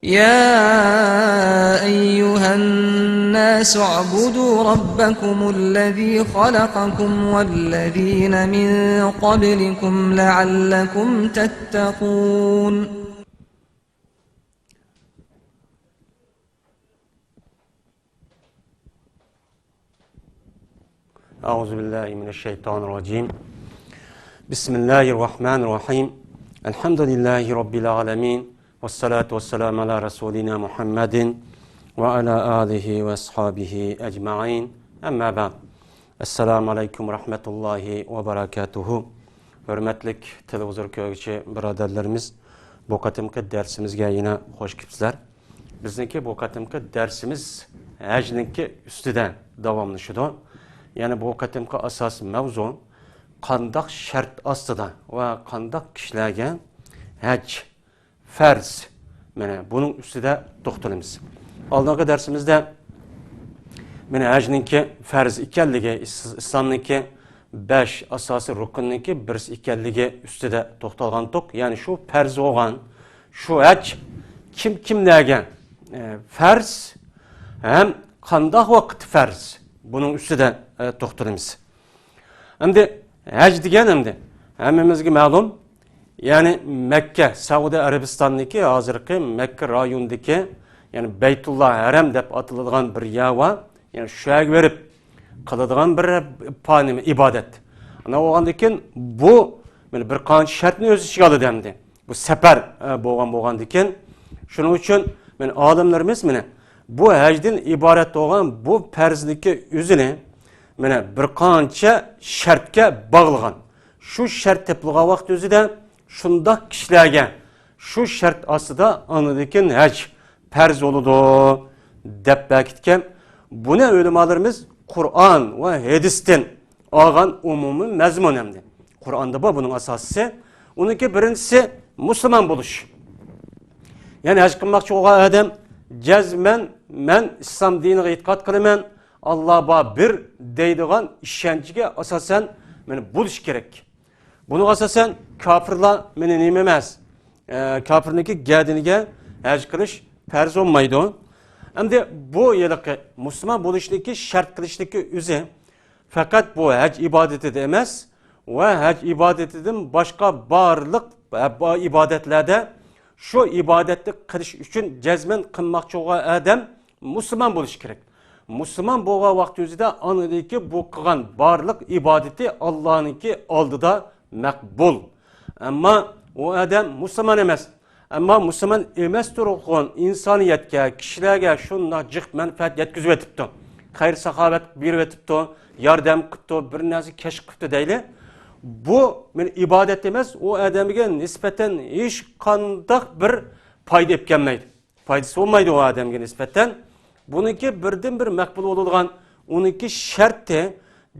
يا أيها الناس اعبدوا ربكم الذي خلقكم والذين من قبلكم لعلكم تتقون. أعوذ بالله من الشيطان الرجيم. بسم الله الرحمن الرحيم. الحمد لله رب العالمين والصلاة والسلام على رسولنا محمد وعلى آله وأصحابه أجمعين. أما بعد. Assalamu alaikum rahmetullahi ve berekatuhu. Hürmetlik televizor köygüçü birodarlarimiz, bu qatımkı dersimizge yine hoş kelibsizlar. Bizniki bu qatımkı dersimiz hajninki üstüden davamlaşıdı. Yani bu qatımkı asas mavzu qandaq şart astida ve qandaq kişilerge haj farz. Mana bunun üstüde to'xtalamiz. Oldingi dersimizde meni hajninki farz ekanligi, islomniki 5 asosiy rukunniki birisi ekanligi ustida to'xtalgandik. Ya'ni shu farz bo'lgan, shu haj kimlarga farz ham qanday vaqt farz. Bunun ustida to'xtalamiz. Endi haj degan hammamizga ma'lum, ya'ni Makka, Saudiya Arabistonniki hozirgi Makka rayonidagi, ya'ni Baytulloh Haram deb atiladigan bir yava, yani şu yerge verip kıladigan bir ibadet. Ana olgandan keyin bu bir qancha shartni o'z ichiga oladi hamdi. Bu safar bo'lgandan keyin shuning uchun men olimlarimiz bu hajdan iborat bo'lgan bu farzniki o'zini bir qancha shartga bog'lagan. Shu shart tepilgan vaqt o'zida shundoq kishilarga shu shart ostida anadikin haj farz bo'ladi deb ta'kidlagan. Buna ulamalarımız Kur'an ve hadisten algan umumi mazmun hamdi. Kur'an'da bunun asası. Onunki birincisi Müslüman buluş. Yani haj qilmoqchi bo'lgan adam jazman men islom diniga e'tiqod qilaman, Alloh bor bir deydigan ishonchiga asosan meni bo'lish kerak. Buni asosan kofirlar meni nima emas, kofirniki gadiniga haj qilish farz bo'lmaydi. Endi bu yilki Müslüman bo'lishlikka shart qilishligi o'zi faqat bu haj ibodati emas va haj ibodatidan boshqa barliq ibodatlarda shu ibodatni qilish uchun jazman qilmoqchi bo'lgan odam Müslüman bo'lishi kerak. Müslüman bo'lgan vaqt o'zida anadagi bu qilgan barliq ibodati Allohniki oldida maqbul. Ammo u odam Müslüman emas. Ama Müslüman emas turgan insoniyatga, kishilarga shunday jiq manfaat yetkazib o'tibdi. Xayr saxovat berib o'tibdi, yordam qilibdi, bir narsa kashf qilibdi deyli. Bu men ibodat emas, u odamga nisbatan hech qanday bir foyda etganmaydi. Foydasi bo'lmaydi u odamga nisbatan. Buniki birdan bir maqbul bo'ladigan, uniki sharti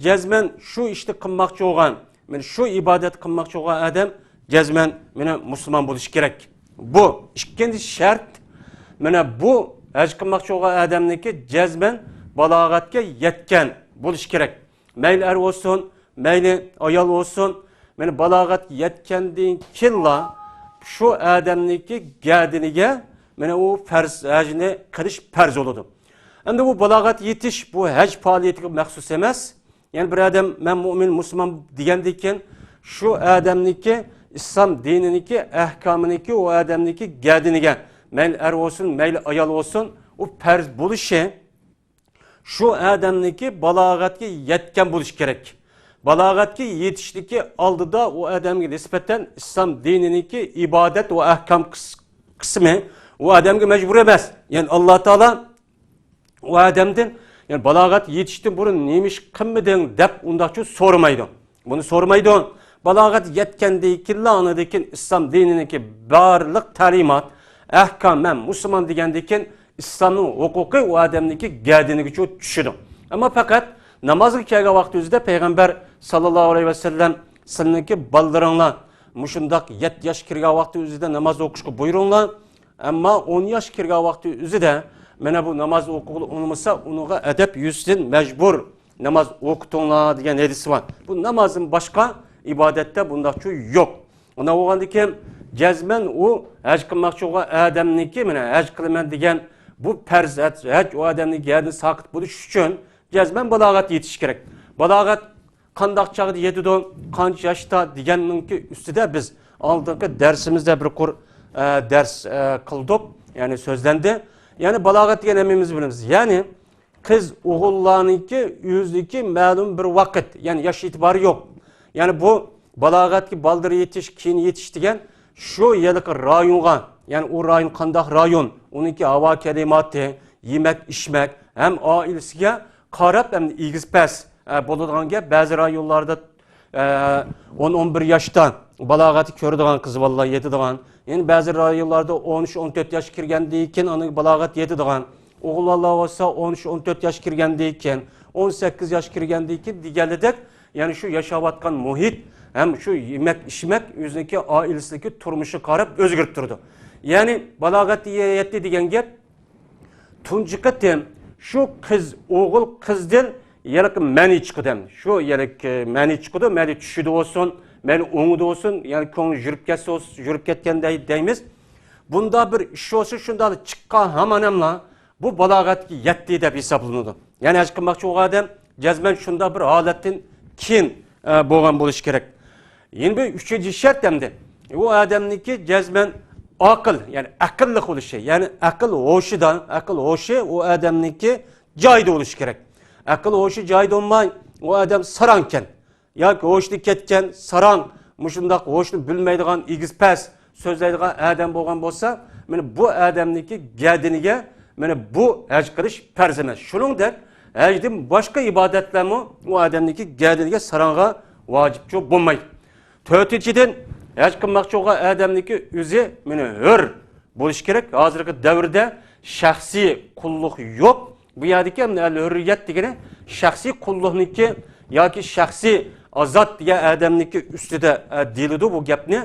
jazman shu ishni qilmoqchi bo'lgan, men shu ibodat qilmoqchi bo'lgan odam jazman meni Müslüman bo'lish kerak. Bu ikkinchi shart bu haj qilmoqchi bo'lgan odamniki jazman balog'atga yetgan bo'lishi kerak. Mayli er olsun, mayli ayol olsun, balog'at yetgandan keyin shu odamniki gadiniga u farz hajni qilish farz bo'ladi. Endi bu balog'at yetish bu haj faoliyatiga maxsus emas. Ya'ni bir odam men mu'min, Müslüman degandan keyin shu odamniki İslam dininiki, ahkamıniki, o adamniki gadiniga, mayli er olsun, mayli ayol olsun, o farz bo'lişi şu adamniki balog'atga yetgan bo'lish kerak. Balog'atga yetishligi oldida o adamga nisbatan İslam dininiki ibodat va ahkam qismi o adamga majbur emas. Yani Alloh taolo o adamdan yani balog'at yetishdan burun nima ish qilmading deb undaqcha so'ramaydi. Buni so'ramaydi. Balog'at yetgandan keyin anadagi islom dininiki barliq ta'limot, ahkam men Müslüman degandan keyin islomning huquqi u odamniki gadiniga tushadi. Ammo faqat namozga kelgan vaqt o'zida payg'ambar sallallohu alayhi vasallam sizniki baldiriңlar mushundoq 7 yosh kirgan vaqt o'zida namoz o'qishga buyuringlar. Ammo 10 yosh kirgan vaqt o'zida mana bu namoz o'qig'ili unmasa, unuga adab yuzdan majbur namoz o'qitinglar degan hadis bor. Bu namozning boshqa ibadette bundakçı yok. Ona oğandaki Cezmen o haj qilmoqchi bo'lgan odamniki mana haj qilaman degan bu farzat haj o odamning yerni saqit bo'lish uchun cezmen balog'at yetish kerak. Balog'at qandoq chog'da yetadi, qancha yoshda deganning ustida biz oldingi darsimizda bir ders qildik, ya'ni so'zlandi. Ya'ni balog'at degan hammamiz bilamiz. Ya'ni qiz o'g'illarniki o'zligi ma'lum bir vaqt, ya'ni yosh e'tibori yo'q. Ya'ni bu balog'atga baldir yetish, keyin yetish degan shu yillik rayonga, ya'ni u rayon qandoq rayon, uniki havo kalimati, yemak, ichmak ham oilasiga qarab ham egiz pas bo'ladigan gap. Ba'zi rayonlarda 10-11 yoshdan balog'atni ko'radigan qiz bolalar yetadigan. Yani ba'zi rayonlarda 13-14 yosh kirgandan keyin uni balog'at yetadigan. O'g'illar bo'lsa 13-14 yosh kirgandan keyin, 18 yosh kirgandan keyin deganidek, ya'ni shu yashayotgan muhit ham shu yemak, ichmak o'ziniki oilasidagi turmushi qarab o'zgarib turdi. Ya'ni balog'at yetdi degan gap tunji qatim shu qiz o'g'il qizdan yalaq mani chiqdi. Shu yalaq mani chiqdi, mani tushidi olsun, mani o'ngida olsun, ya'ni ko'ngli yurib ketganday deymiz. Bunda bir ish olsa shunday chiqqan hamanamla bu balog'atga yetdi deb hisoblanadi. Ya'ni haj qilmoqchi bo'lgan odam jazman shunda bir holatdan keyin bo'lgan bo'lish kerak. Endi 3-chi shart hamda u odamniki jazman aql, ya'ni aqlli bo'lishi, ya'ni aql ho'shi u odamniki joyida bo'lishi kerak. Aql ho'shi joyida bo'lmay, u odam sarankan yoki ho'shni ketgan saran, mushundaq ho'shni bilmaydigan, egiz pas so'zlaydigan odam bo'lgan bo'lsa, mana bu odamniki gadiniga mana bu haj qilish farz emas. Shuningdek, hajdan boshqa ibodatlarmi u odamniki gadiniga saranga vojib bo'lmaydi. 4-chidan haj qilmoqchi bo'lgan odamniki o'zi mana hur bo'lish kerak. Hozirgi davrda shaxsiy qulluq yo'q. Bu yerdagi hurriyat degani shaxsiy qulluqniki yoki shaxsiy azod degan odamniki ustida deyiladi bu gapni.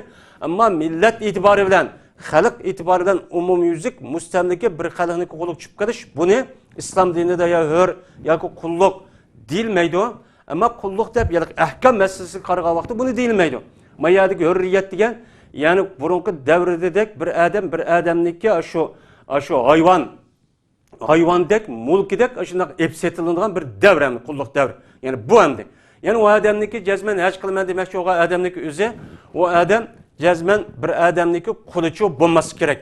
Ammo millat e'tibori bilan, xalq e'tibori bilan umumyuzlik mustamlika bir xalqni qulluq chiqib qilish buni islom dinida ya hur yoki qulluq deyilmaydi. Ammo qulluq deb yoki ahkam masalasiga qaragan vaqtda buni deyilmaydi. Mayadagi hurriyat degan, ya'ni burungi davrdadek bir odamniki shu hayvondek, mulkidek shunday epsetiladigan bir davr, qulluq davr. Ya'ni bu endi. Ya'ni u odamniki jazman haj qilaman demoqchi bo'lgan odamniki o'zi, u odam jazman bir odamniki qulichi bo'lmasi kerak.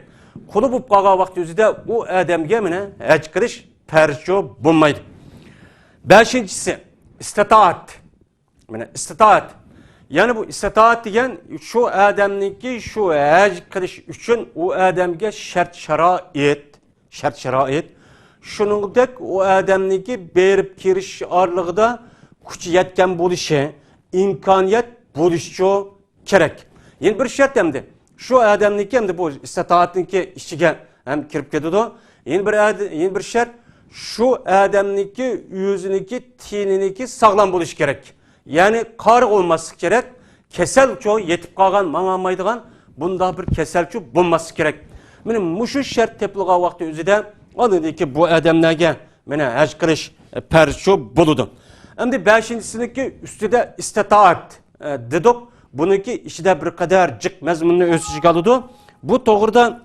Quli bo'lib qolgan vaqt o'zida u odamga mana haj qilish farz bo'lmaydi. 5-chisi istitoat. Mana istitoat. Yani bu istitoat degan shu odamniki shu haj qilish uchun u odamga shart sharoit shuningdek u odamniki berib kirish orlig'ida kuch yetgan bo'lishi, imkoniyat bo'lishi kerak. Yana bir shart hamda shu odamniki hamda bu istitoatniki ichiga ham kirib ketadi. Yana bir shart shu odamniki o'ziniki tininiki sog'lom bo'lishi kerak. Yani qarı olması gerek, kesel çoğu yetip kalgan, mangamaydıgan, bunda bir kesel çoğu bulması gerek. Benim muşu şart tepluğa vakti özüde, onu dedi ki bu adamlarga mene haj qilish farz buludu. Hem de 5-siniki üstüde istitaat dedik. Bununki içinde bir kadar cık mezmununu ölçücük alıdı. Bu doğrudan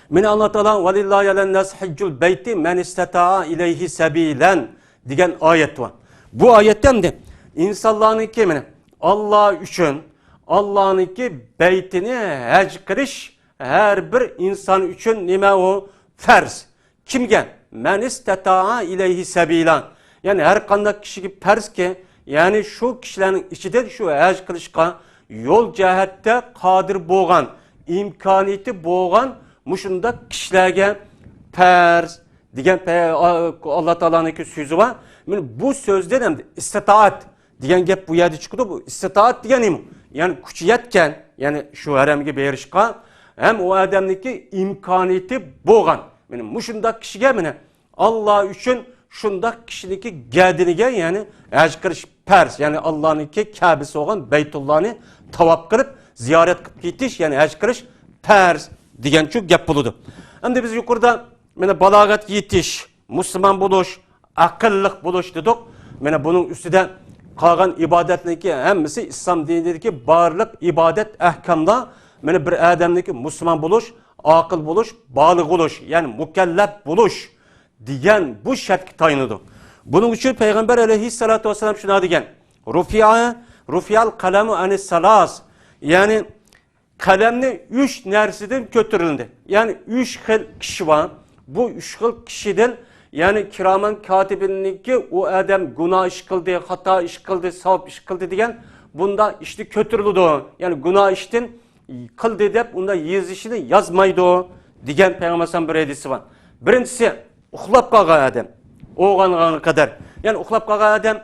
mene Allah Teala velillahi alen nas haccul beyti men istata'a ileyhi sebilen diyen ayet var. Bu ayetten de İnsanların kimine Allah üçün Allah'ın ki beytini haj qilish her bir insan üçün nima o farz. Kimga? Men istata'a ileyhi sebilan. Yani her qanday kishiga farz ki, yani şu kishilarning ichida şu haj qilishga yo'l jihatda qodir bo'lgan, imkoniyati bo'lgan mushunda kishilarga farz degan Allah Taola'ningki so'zi var. Bu so'zdan ham istitoat degan gap bu yerda chiqdi. Bu istitoat degani yani kuch yetgan, yani shu haramga berishga ham u odamniki imkoniyati bo'lgan. Mana mushundaq kishiga mana Alloh uchun shundaq kishiniki gadiniga yani haj qilish farz. Yani Allohniki Ka'basi bo'lgan Baytullohni tavob qilib ziyorat qilib ketish, yani haj qilish farz degan shu gap bo'ladi. Endi biz yuqorida mana balog'atga yetish, musulmon bo'lish, aqlliq bo'lish dedik. Mana buning ustidan qolgan ibodatniki hammasi islom dinidagi barliq ibodat ahkamlar Mene bir adamniki Müslüman buluş, akıl buluş, balık buluş, yani mükellef buluş diyen bu şart tayinidir. Bunun için Peygamber aleyhissalatu vesselam şuna diyen, Rufiyal kalemu anis salas, yani kalemni 3 nerseden götürüldü. Yani 3 kişi var. Bu 3 kişiden yani kiraman katibinninki o adam günah iş kıldı, hata iş kıldı, savap iş kıldı diyen bunda işte götürüldü. Yani günah işten kıldı deyip bunda yazışını yazmaydı diyen Peygamber'in bir hadisi var. Birincisi uxlap kalgan adam. Oğanına kadar. Yani uxlap kalgan adam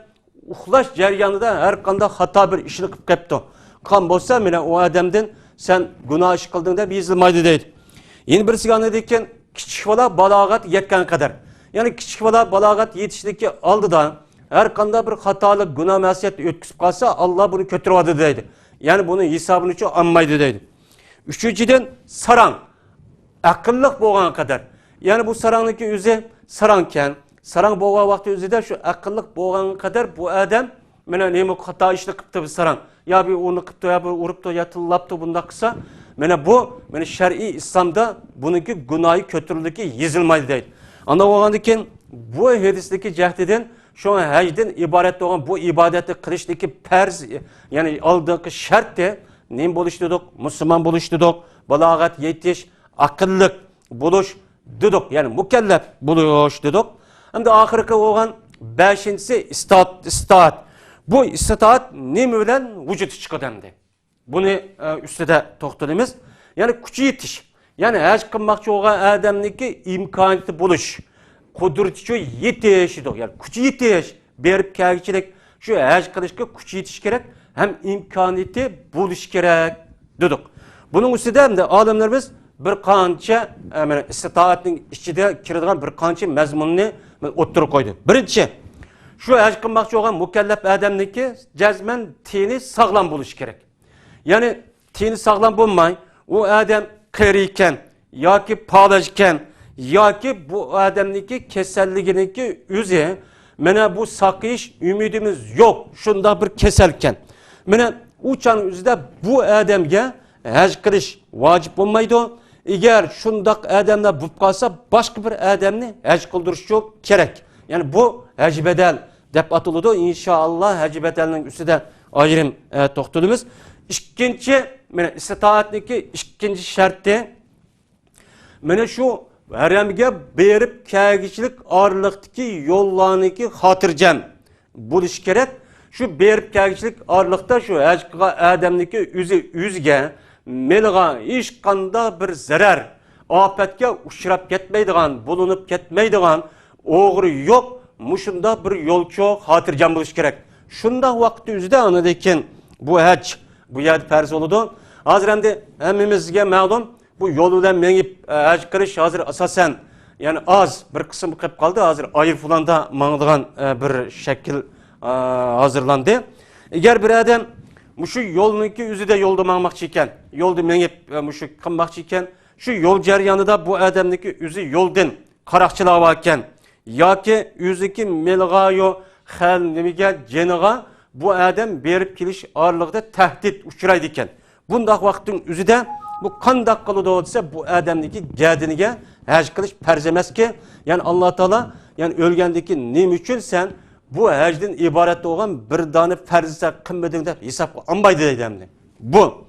uxlaş jaryanında her kanda hata bir işini kılıp kepti. Kan bolsa mene o adamdan sen günah iş kıldın da yazılmaydı deydi. Yeni birisi ne deyken kichik bola balagat yetken kadar. Yani kichik bola balagat yetiştikki aldı da her kanda bir hatalık günah masiyet ötküsüp kalsa Allah bunu kötürüvadı deydi. Yani bunun hesabını için anmaydı deydi. Üçüncüden sarang. Akıllık boğana kadar. Yani bu sarangdaki yüzü sarangken, sarang boğan vakti yüzü de şu akıllık boğana kadar bu adam mene nemi hata işini kıptı bir sarang. Ya bir onu kıptı ya bir uruptu ya tıllaptı bunda kısa. Mene bu mene şer'i İslam'da bununki günahı kötülüğü yazılmaydı deydi. Anda oğandaki bu hadisteki cehdeden şu an hacden ibaret olan bu ibadeti kılıştaki perz yani aldığı şart de neyim buluş dedik? Müslüman buluş dedik. Balagat yetiş, akıllık buluş dedik. Yani mükellef buluş dedik. Hem de ahirki olan beşincisi istaat. Bu istaat neyim bilen vücudu çıkıdı hem de. Bunu üstüde toxtalımız. Yani küçü yetiş. Yani her kılmakçı olan adamdaki imkaniyeti buluş. Kudurti şu yetiş. Yani küçü yetiş. Berip kâgicilik şu her kılışka küçü yetiş gerek. Hem imkaniyeti buluş gerek dedik. Bunun üstüde hem de alimlerimiz bir kança istaatın içinde kiradigan bir kança mezmununu oturup koydu. Birinci, şu her kılmakçı olan mükellef adamdaki cezmen tini sağlam buluş gerek. Yani tini sağlam bulmay, o adam kırıyken, ya ki pağlaşken, ya ki bu adamdaki keselliğindeki üzü, mene bu sakıyış ümidimiz yok, şunda bir keselken. Mene uçan üzüde bu adamga hec kılış vacip olmaydı. Eğer şundak adamda bulup kalsa başka bir adamni hec kıldırış yok gerek. Yani bu hec bedel dep atılıdı. İnşallah hec bedelinin üstüde ayrım toxtalımız. İkinci, mene istitaatniki ikinci şartı, mene şu haramga berip kâgicilik ağırlıktaki yollarniki hatırcam buluş gerek. Şu berip kâgicilik ağırlıkta şu adamniki üzge, melga iş kanda bir zarar, afetke uçurap ketmeydigan, bulunup ketmeydigan, oğru yok, muşunda bir yolçu hatırcam buluş gerek. Şunda vakti üzde anadayken bu hac, bu yer farz oldu. Hazır hem de hemimizge ma'lum bu yoldan menip hac kılış hazır asasen yani az bir kısım kılıp kaldı. Hazır ayır fulanda mağılgan bir şekil hazırlandı. Eğer bir adam şu yolunki yüzüde yolda mağmakçı iken, yolda menip şu kılmakçı iken, şu yol jaryanında bu adamdaki yüzü yoldan karakçılığa varken, ya ki yüzüki melgayo xel nemige ceniga bu adam berip keliş ağırlıqda tehdit uçuraydı iken. Bundaq vaktin üzüde bu kandak kılıdı olsa bu adamdaki gediniga hac kılış perz emas ki. Yani Allah Teala yani ölgendeki nim üçün sen bu hacden ibaret olan bir tane ferzse kılmadın dep hesap almaydı deydi hem de. Bu.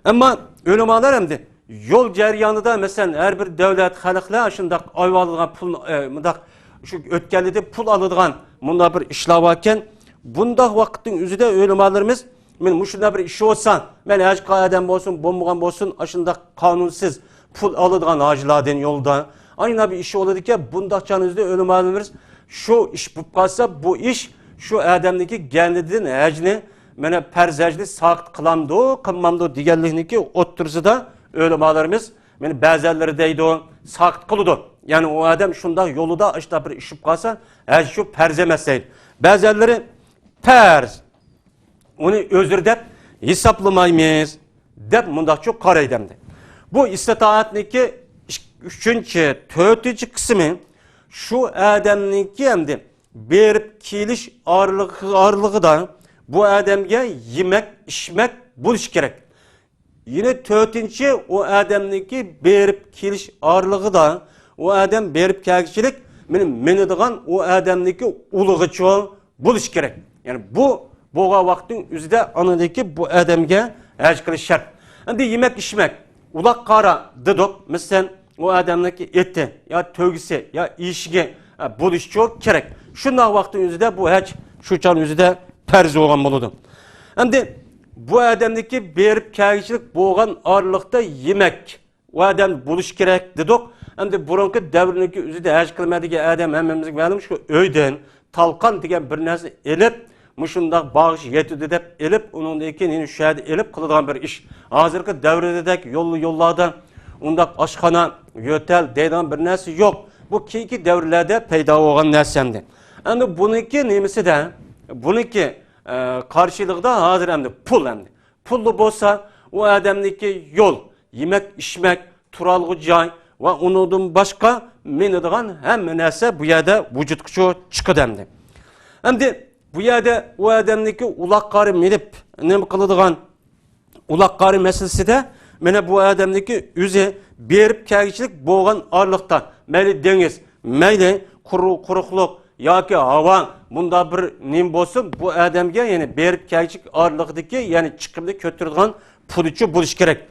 Ama ölümalar hem de yol jaryanında mesela her bir devlet halkla şundaq ayvalığan pul mındaq şu ötkəlide pul alıdığan bunda bir işlav varken bunda vaktin üzüde ölümalarımız men muşunda bir iş olsa men hac adam olsun bombuğan olsun aşında kanunsuz pul alıdığan hacılardan yolda aynı bir iş oladı ki bunda canınızda ölümalarımız şu iş bu kalsa bu iş şu adamdaki kendinin hacını mene perzajlı sağıt kılamdı kılmamdı diğerliğini ki otursa da ölümalarımız meni bazıları deydi o sağıt kılıdı. Yani o adam şunda yolu da işte bir işip kalsa her şu perzemeseydi. Bazıları perz. Onu özür dep hesaplamayız. Dep mundaq çok karaydamdı. Bu istitaatniki üçüncü, dördüncü kısmı şu adamniki hem de berip keliş ağırlığı da bu adamga yemek, içmek buluş gerek. Yine tötінші o adamniki berip keliş ağırlığı da o adam berip kelişçilik meni digan o adamniki uluğu çoğu buluş gerek. Yani bu boğa vaktin üzde anadaki bu adamga haj qilish şart. Endi yemek içmek ulaq qara dedik mesela o adamdaki eti ya tövgisi ya işige buluş çok gerek. Şundan vaktin üzde bu haj şu çan üzde perz olgan boludu. Endi bu adamdaki berip kelişçilik boğan ağırlıkta yemek o adam buluş gerek dedik. Endi burunki davrniki üzde haj qilmaydigan adam hammamizga ma'lum shu uydan talqan degan bir narsa elib muşundaq bağış yetidi dep elip onundaki yeni şahidi elip kılıdan bir iş. Hazırki devredek yollarda ondaq aşxana, yotel deydigan bir narsa yok. Bu keyinki devrlerde peyda olgan narsamdi. Endi buniki nemisi de buniki karşılıqda hazır emdi pul emdi. Pullu bolsa o adamniki yol, yemek, içmek, turalgı joy ve onundan başka menedigan hem narsa bu yerda vücutga chiqadi emdi. Endi bu yerde o adamdaki ulaq qari menip nima qiladigan ulaq qari meselesi de mene bu adamdaki üze berip kelişlik boğan ağırlıkta mayli dengiz, mayli quruqliq yoki havo bunda bir nim bolsun bu adamga yani berip kelişlik ağırlıqdaki yani chiqimni ko'taradigan pulchi bo'lish kerak.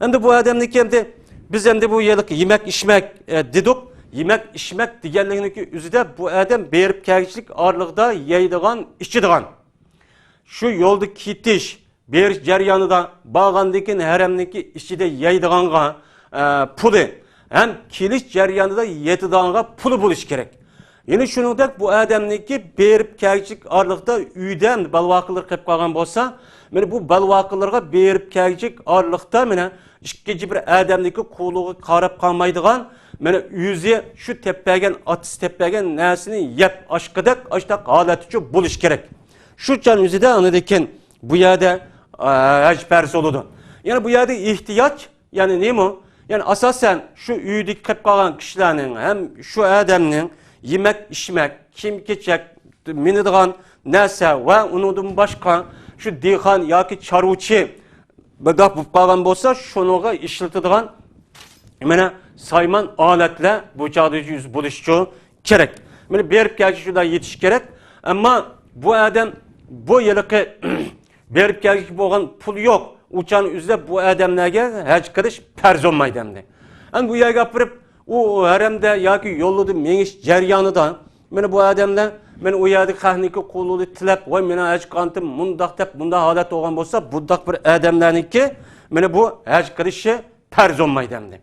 Endi bu adamdaki endi biz endi bu yerlik yemek içmek dedik. Yemek içmek deganliginiki üzide bu adam berip kelişlik ağırlıqda yeydigan, içidigan. Şu yolda ketiş, beriş jarayonida bağgandaki haremniki içide yeydiganga pulu hem keliş jarayonida yetidiganga pulu bo'lish kerak. Yine shuningdek bu adamniki berip kelişlik ağırlıqda uydan balvaqılar qilib qolgan bo'lsa, mana bu balvaqılarga berip kelişlik ağırlıqda mana ikkinchi bir adamniki qo'liga qarab qolmaydigan mana yüzü şu tepegen atıs tepegen nesini yap aşkıdak aştak haletiçi buluş gerek. Şu can yüzü de anıdeken bu yerde hacpersi oludu. Yani bu yerde ihtiyaç yani ne mi? Yani asasen şu üyüdük kıp kalan kişilerin hem şu adamın yemek içmek, kim geçecek, minidigan nese ve onun başka şu dihan ya ki çaruçi bıdak bu kalan bolsa şunu işletidigan mana sayman aletle bu çağdaki yüz buluşçu gerek. Beni berip gelişi şurada yetiş gerek. Ama bu adam bu yılıkı berip gelişi boğan pul yok. Uçan üzde bu adamlarga haj qilish farz olmaydi emdi. Yani bu yerga yapırıp o haremde yoki yo'lida menish jarayonida mana bu adamlar men u yerda qahniki qo'lini tilab voy meni haj qantim mundaq deb bunda holat bo'lgan bo'lsa bundaq bir adamlarniki mana bu haj qilishi farz olmaydi emdi.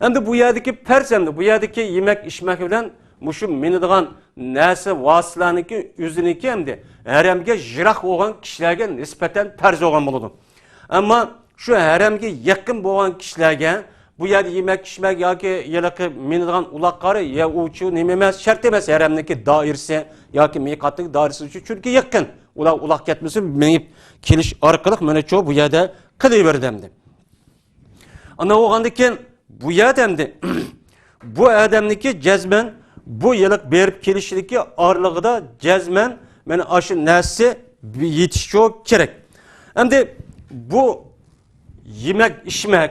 Endi bu yerdeki persemdi, bu yerdeki yemek içmek bilen muşu menidigan nasi vasılaniki yüzüniki emdi. Haremge jirak olan kişilerge nispeten perz olan buludu. Ama şu haremge yakın olan kişilerge bu yerde yemek içmek ya ki yelaki menidigan ulaqları ya uçu nememez şart emez haremdeki dairesi ya ki meykattaki dairesi uçu çünkü yakın. Ulaq ketmesi menip keliş arkalık mene çoğu bu yerde kılıverdi. Ana oğandaki bu adamdı, bu adamdaki cezmen, bu yıllık berip kelişdeki ağırlığı da cezmen, yani aşı nesli yetişiyor gerek. Hem de bu yemek, içmek,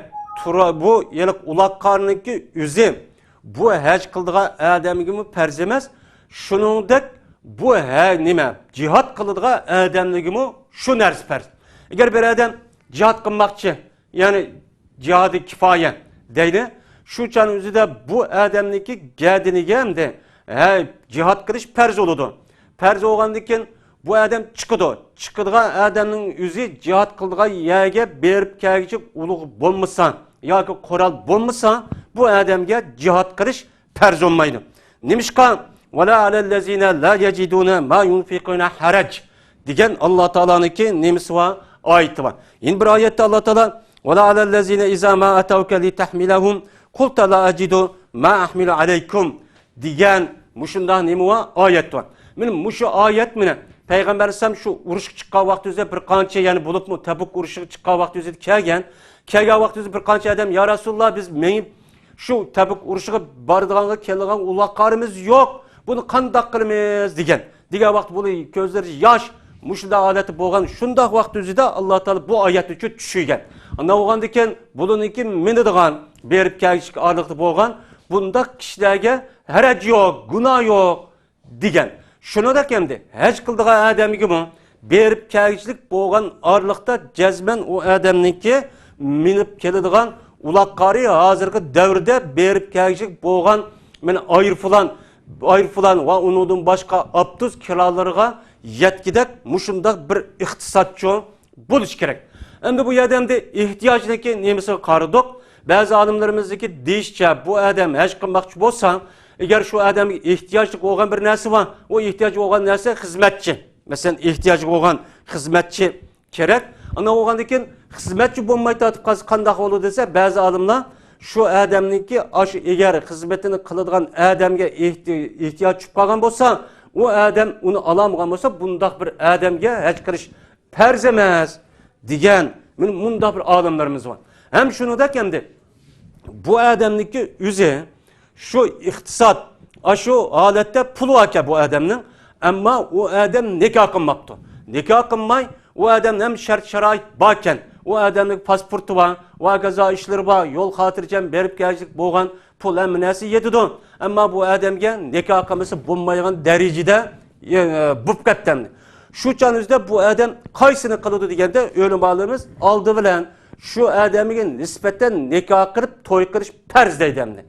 bu yıllık ulak karnındaki üzüm, bu haj kıldığı adamgimi perzemez, şunundaki bu cihat kıldığı adamgimi şu ners perz. Eğer bir adam cihat kılmakçı, yani cihadı kifaye, deyli. Şu çan üzüde bu adamdaki geldiğini geldi. Cihat kılış perz oludu. Perz oğandikken bu adam çıkıdı. Çıkıdığa adamın üzü cihat kıldığa yege berip kelgicik uluğu bulmasa ya ki koral bulmasa bu adamga cihat kılış perz olmaydı. Nimişka وَلَا عَلَى الَّذ۪ينَ لَا يَجِدُونَ مَا يُنْفِقُونَ حَرَجٍ diyen Allah Teala'nınki nemisi var, ayeti var. Yine bir ayette Allah Teala وَلَا عَلَى الَّذ۪ينَ اِذَا مَا اَتَوْكَ لِتَحْمِلَهُمْ قُلْتَ لَا اَجِدُ مَا اَحْمِلُ عَلَيْكُمْ diyen muşunda nemi var, ayet var. Benim muşu ayet mi ne? Peygamber Aleyhisselam şu uruş çıkan vakti üzere bir kança yani bulup mu Tebuk uruşu çıkan vakti üzere kelgen vakti üzere bir kança adam ya Resulullah biz meyip şu Tebuk uruşu bardığanı kelgen ulaqlarımız yok. Bunu kandak kılımız diyen. Diğer vakti bunu gözleri yaş muşunda aleti boğan şunda vakt üzüde Allah Teala bu ayet üçün düşüygen. Ana oğan diken buluniki minidigan berip kelişik ağırlıklı boğan bunda kişilerge herec yok, günah yok digen. Şunu da kemdi. Hiç kıldığı ademi gibi berip kelişlik boğan ağırlıkta cezmen o ademninki minip kelidigan ulakkari hazırki devrde berip kelişlik boğan men ayırfılan ve onudun başka abduz kiralarına yetkidek muşundak bir iktisatçı buluş gerek. Hem de bu adamda ihtiyacındaki nemesi karıdık. Bazı adamlarımızdaki deyişçe bu adam hiç kılmakçı olsa eğer şu adam ihtiyacı olan bir nesi var o ihtiyacı olan nesi hizmetçi. Mesela ihtiyacı olan hizmetçi gerek. Ana oğandaki hizmetçi bulmayı tatıp kandak olur dese bazı adamlar şu adamınki aşı eğer hizmetini kılıdığın adamga ihtiyaç çıkmagan olsa o adam onu alamagan olsa bundaq bir adamga hiç kiriş farz emas degan bundaq bir adamlarımız var. Hem şunu da kendi bu adamınki yüzü şu iktisat aşı alette pulu var bu adamın ama o adam nikah kılmaktı. Nikah kılmay o adam hem şart şerait bakken o adamın pasportu var, o gaza işleri var, yol hatırcam berip gelecek boğan pul emniyesi yedidi. Ama bu adamga nikah kılması bulmayan derecede bup kettemdi. Şu canınızda bu adam kaysını kılıdı degende ölüm bağlığımız aldı bilen şu adamın nispetten nikah kılıp toy kılış farz deydemdi.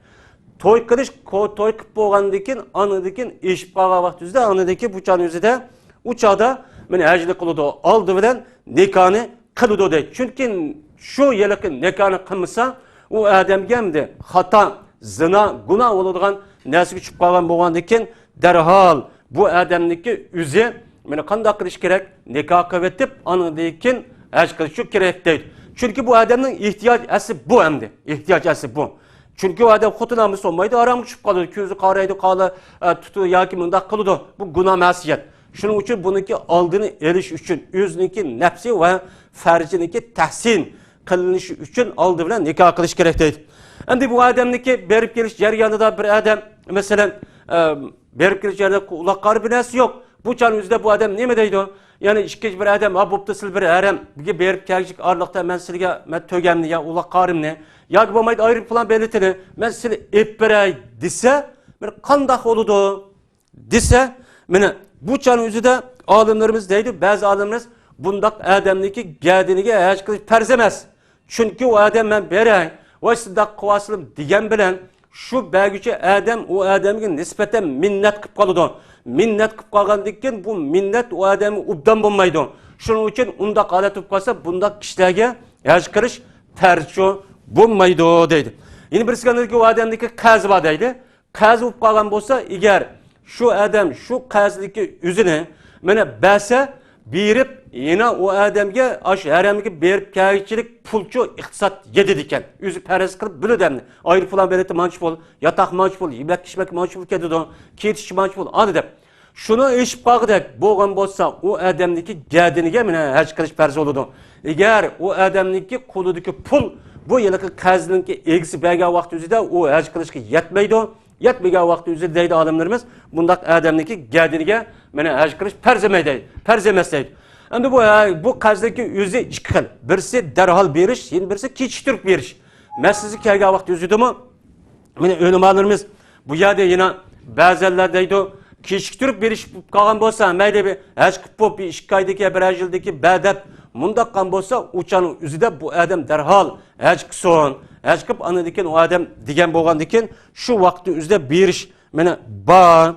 Toy kılış toy kılıp boğandikin anıdikin iş bağa vaktüzde anıdiki bu canınızda uçağda men ecli kılıdı aldı bilen nikahını kılıdı deydi. Çünkü şu yılki nikahını kılmasa o adamga hem hata, zina, günah oladigan narsaga tushib qolgan bo'lgandan keyin darhol bu odamniki o'zi meni qanday qilish kerak? Nikoh qilib etib, undan keyin haj qilish kerak deydi. Chunki bu odamning ehtiyojasi bu endi. Ehtiyojasi bu. Chunki u odam xotinamiz olmaydi, aramga tushib qoladi, ko'zi qaraydi, qoli tutu yoki bunday qiladi. Bu gunoh masiyat. Shuning uchun buniki oldini olish uchun o'ziniki nafsi va farjiniki tahsin qilinishi uchun oldi bilan nikoh qilish kerak deydi. Endi bu odamniki berib kelish jarayonida bir odam masalan berib kelish jarayonida uloqqari bir narsa yo'q. Bu chanimizda bu odam nima deydi? Ya'ni ikkinchi bir odam ha bo'pti sil bir aram bizga berib kelishik orliqda men sizga men to'gamni yo uloqqarimni yoki bo'lmaydi ayirib falan belitini men sizga ep beray desa bir qandoq bo'ladi desa mana bu chanimizda olimlarimiz deydi, ba'zi olimlarimiz bundaq odamniki gadiniga hech qilish farz emas. Chunki u odam men beray va sizdak quvaslim degan bilan şu belgüçe adam o adamga nisbeten minnet qilib qoladi. Minnet qilib qolgandan keyin bu minnet o adamga ubdan bo'lmaydi. Shuning uchun unda holat bo'lib qolsa, bunda kishilarga haj qilish farz bo'lmaydi deydi. Yine bir skandalki o adamdagi qarz bor deydi. Qarz bo'lib qolgan bo'lsa, agar şu adam şu qarzdagi o'zini mana basa berib yine o adamga aş haramga berib kelchilik pulchu iqtisod yedi ekan. O'zi faraz qilib bilodamni. Ayr falan bereti manch bol, yataq manch bol, yemek kishmak manch bol ketadi, ketish manch bol ani deb. Shuni eshib qolgidek bo'lgan bo'lsa, o adamniki gadiniga mana haj qilish farz bo'ladi. Agar o adamniki qo'lidagi pul bu yilki qarzniki egisi bergan vaqt o'zida o haj qilishga yetmaydi. Yetmegen vaqt o'zida deydi olimlarimiz, bundaq adamniki gadiniga mana haj qilish farz emas deydi. Farz emas deydi. Endi bu qarzdagi o'zi ikki xil. Birisi darhol berish, yana birisi kechiktirib berish. Men sizga kelgan vaqt o'zidami? Mana o'limalarimiz bu yerda yana ba'zilar deydi, kechiktirib berish qolgan bo'lsa, mayli bir haj qilib bo'lib 2 oydagi, 1 yildagi badab mundaqan bo'lsa, uchaning o'zida bu odam darhol haj qilsin. Haj qilib anadikin o odam degan bo'lgandan keyin shu vaqtni o'zida berish mana bor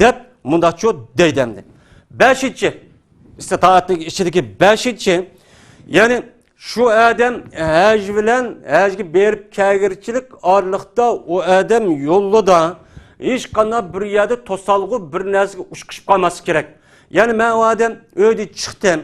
deb mundaqcho deydamdi. 5-chi istitoatning ichidagi 5-chi ya'ni şu adam haj bilan hajga berib kelgirchilik orliqda o adam yo'lida hech qanday bir yerda to'salg'u bir narsaga ushqishib qolmasi kerak. Ya'ni men o adam uyda chiqdim,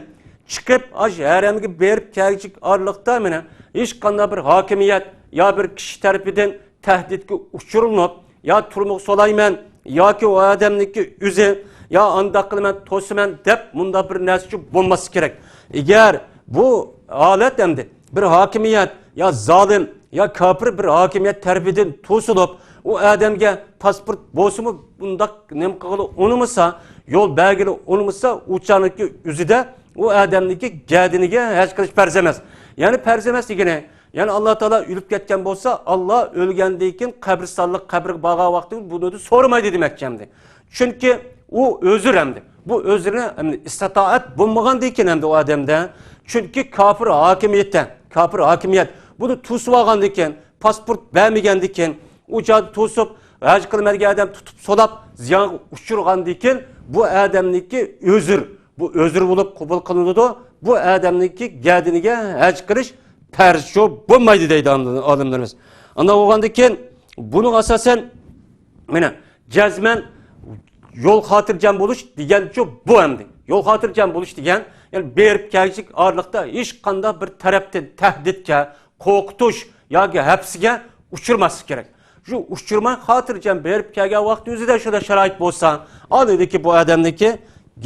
chiqib haramga berib kelgirchilik orliqda mana hech qanday bir hokimiyat ya bir kishi tarafidan tahdidga uchirilib ya turmuq solayman yoki o odamniki o'zi ya anda qilaman to'siman deb bunda bir narsa bo'lmasi kerak. Agar bu holat endi bir hokimiyat ya zolim ya kafir bir hokimiyat tarafidan to'silib o odamga pasport bo'lsimi bunda nima qilib unimasa yol belgili olmasa uçanıki üzüde o adamniki gediniga hech qilish farz emas. Yani farz emas degani, yani Allah Taala ölüp ketken bolsa, Allah ölgenden keyin qabristonlik qabrga borgan vaqtida buni so'ramaydi demakçamdi. Chunki u özür hamdi. Bu özrüne istitaat bo'lmagandan keyin hamdi o adamda. Chunki kafir hakimiyet bunu to'sib olgandan keyin, pasport bermagandan keyin, u joyda to'sib, haj qilmagan adam tutib solab, ziyon uchirgandan keyin bu adamniki özür. Bu özür bo'lib qabul qilinadi. Bu adamniki gadiniga haj qilish farz bo'lmaydi deydi olimlarimiz. Ana bo'lgandan keyin buni asosan mana jazman yol xotirjam bo'lish degan bu hamdi. Yol xotirjam bo'lish degan, yani berib kelishlik orliqda hech qanday bir tarafdan tahdidga, qo'rqitish yoki hapsiga uchirmaslik kerak. Shu uchirma xotirjam berib kelgan vaqt o'zida shunda sharoit bo'lsa, oldidagi bu odamniki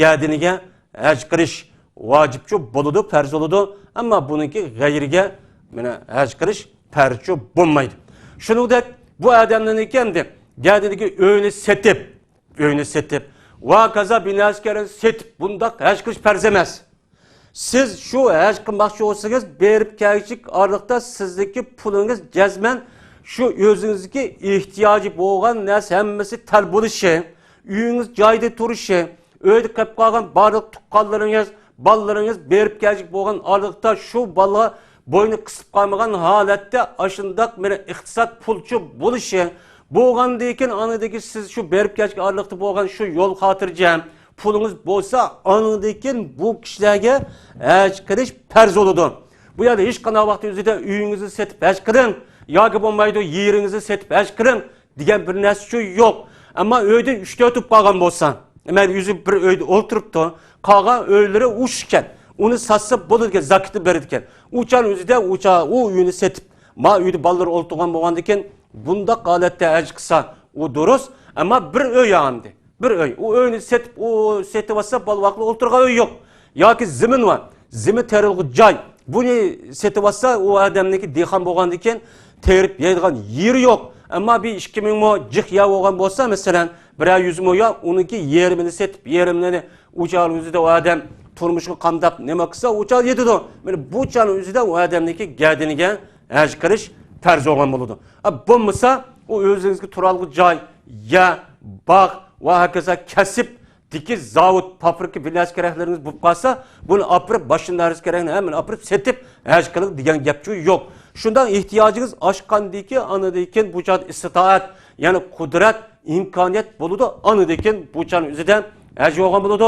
gadiniga haj qilish vojib bo'ladi, farz bo'ladi, ammo buniki g'ayriga mana haj qilish farz bo'lmaydi. Shuningdek bu odamniki hamda gadiniga öğünü setip, vakaza binaskerin setip, bunda haj qilish farz emas. Siz şu haj qilmoqchi olsangiz, berib kelishlik orliqda sizdeki pulungiz jazman şu özünüzdeki ihtiyacı bo'lgan narsa hammasi tal bo'lishi, uyingiz joyida turishi, uyda qolib qolgan barliq tuqqanlaringiz, balalaringiz berib kelishlik bo'lgan orliqda şu bala boynu qisib qolmagan holatda ashundaq meni iqtisod pulchi bo'lishi, bo'lgandan keyin anadagi siz şu berib kelishlik orliqda bo'lgan şu yo'l xotirjam pulunuz bo'lsa, andan keyin bu kishilarga haj qilish farz bo'ladi. Bu yerda hech qanday vaqt o'zida uyingizni setib haj qiling yoki bo'lmaydi yeringizni setib haj qiling degan bir narsa yo'q. Ammo uyda 3-4 qolgan bo'lsa, men o'zi bir uyda o'tiribdi, qolgan uylari ushgan. Uni satsa bo'ladigan zakatni beradigan. Uchan o'zida u uyini setib, ma uyda bolalar o'tirgan bo'lgandan keyin bunda holatda haj qilsa, u durus, ammo bir uy hamdi. Bir uy. O uyni setib olsa, balvaqli o'tirgan uy yo'q. Yoki zimin var. Zimin terilgan joy. Buni setib olsa, o odamniki dehqon bo'lgandan keyin terib yeydigan yeri yo'q. Ammo bir 2000 mo jiq ya bo'lgan bo'lsa, masalan, 100 mo ya uniki yerimini setib, yerimini uçağın o'zida o odam turmushga qandaq nima qilsa, uçaq yetadi. Mana bu uçağın o'zida o odamniki gadiniga haj qilish farz bo'lgan bo'ladi. Bo'lmasa, o o'zingizga turalg'i joy ya bog' va hokazo kasib dikiz zavod paprika bilas keraklariniz bo'lib qolsa, buni opirib boshinglaringiz kerakni hamma opirib setib haj qiling degan gap yo'q. Shundan ehtiyojingiz oshqandiki, anadan bu joy istitoat, ya'ni qudrat, imkoniyat bo'ladi. Anadan bu joy o'zidan haj bo'lgan bo'ladi.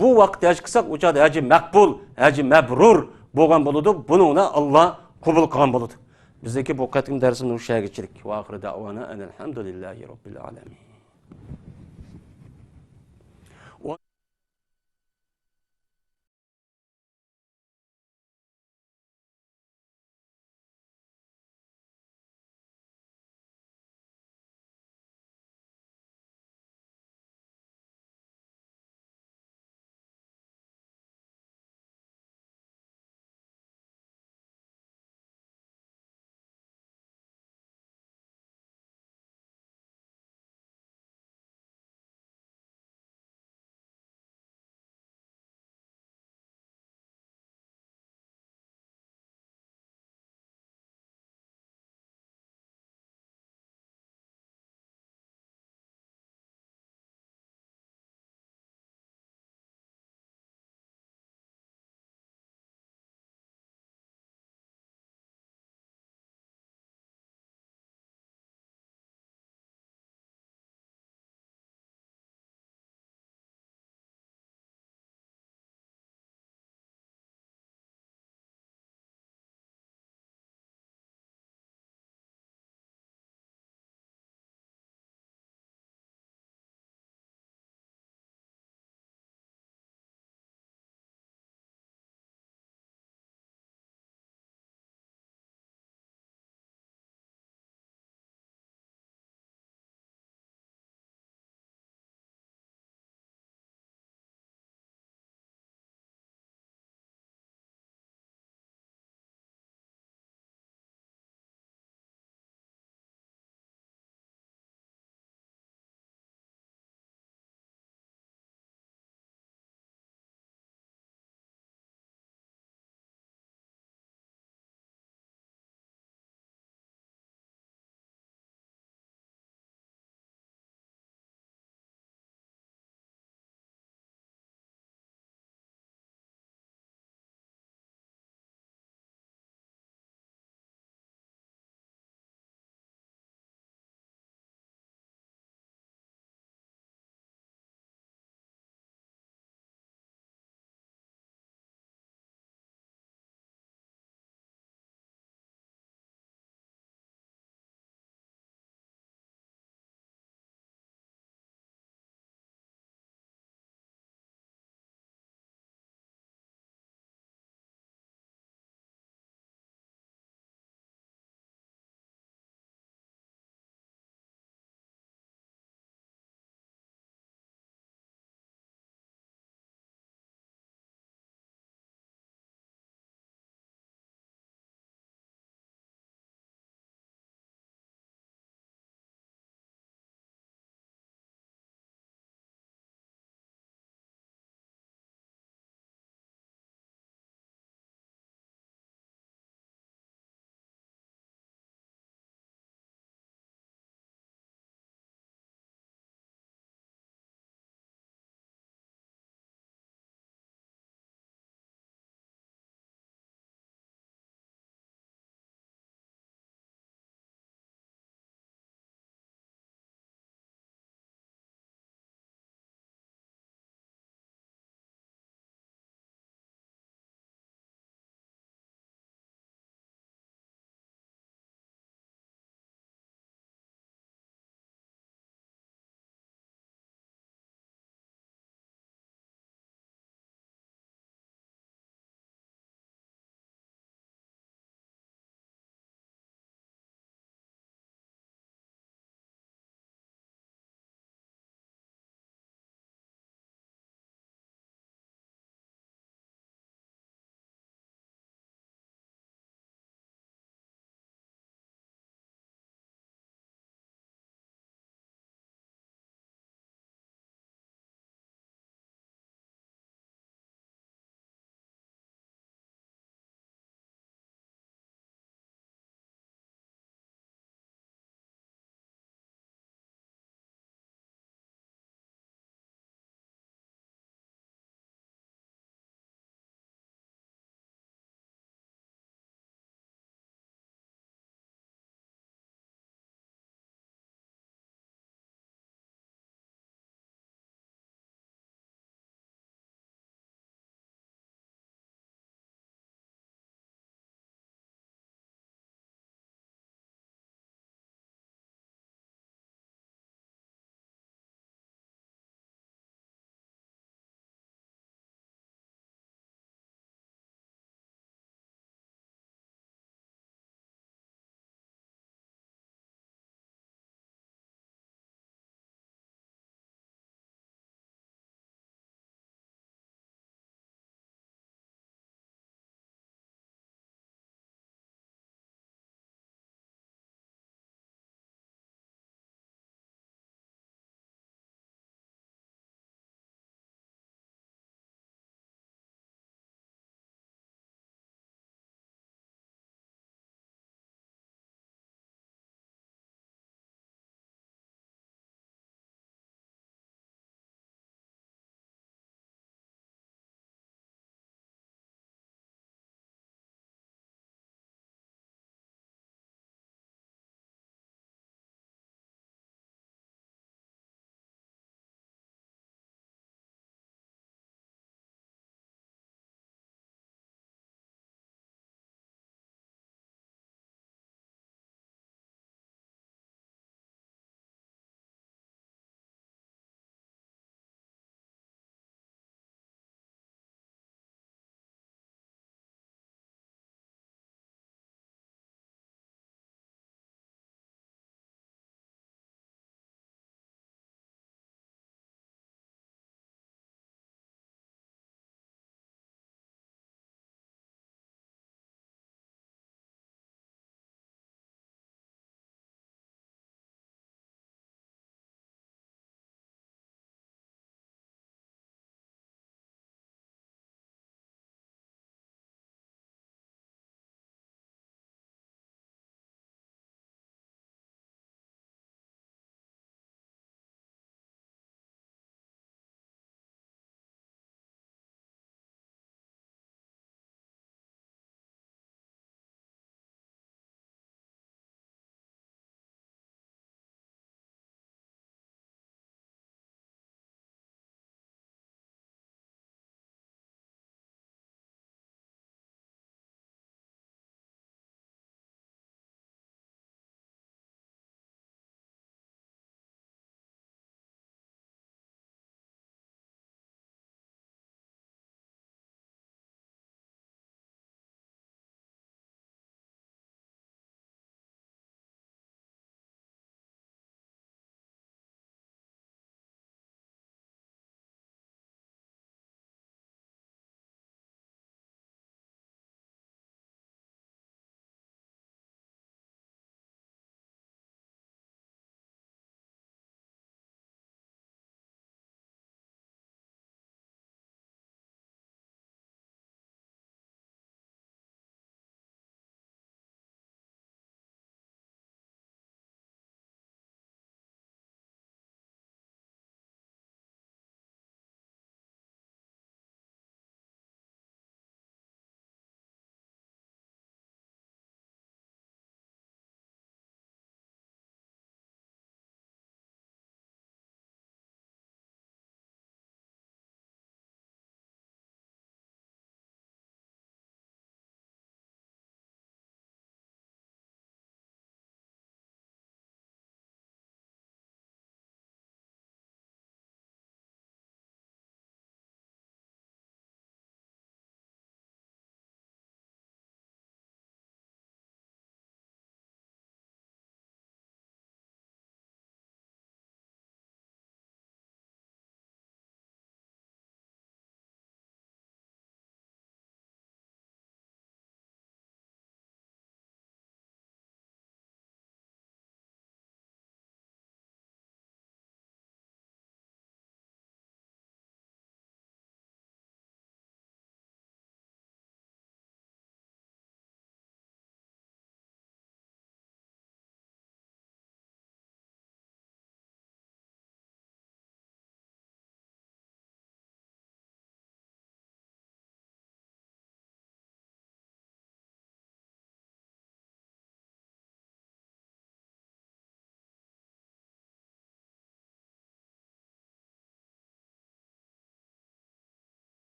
Bu vaqt haj qilsak, o joy haji maqbul, haji mabrur bo'lgan bo'ladi. Buni Alloh qabul qilgan bo'ladi. Bizdeki bu qatim darsimiz o'shagichilik. Va oxiri da'vona alhamdulillahi robbil alamin.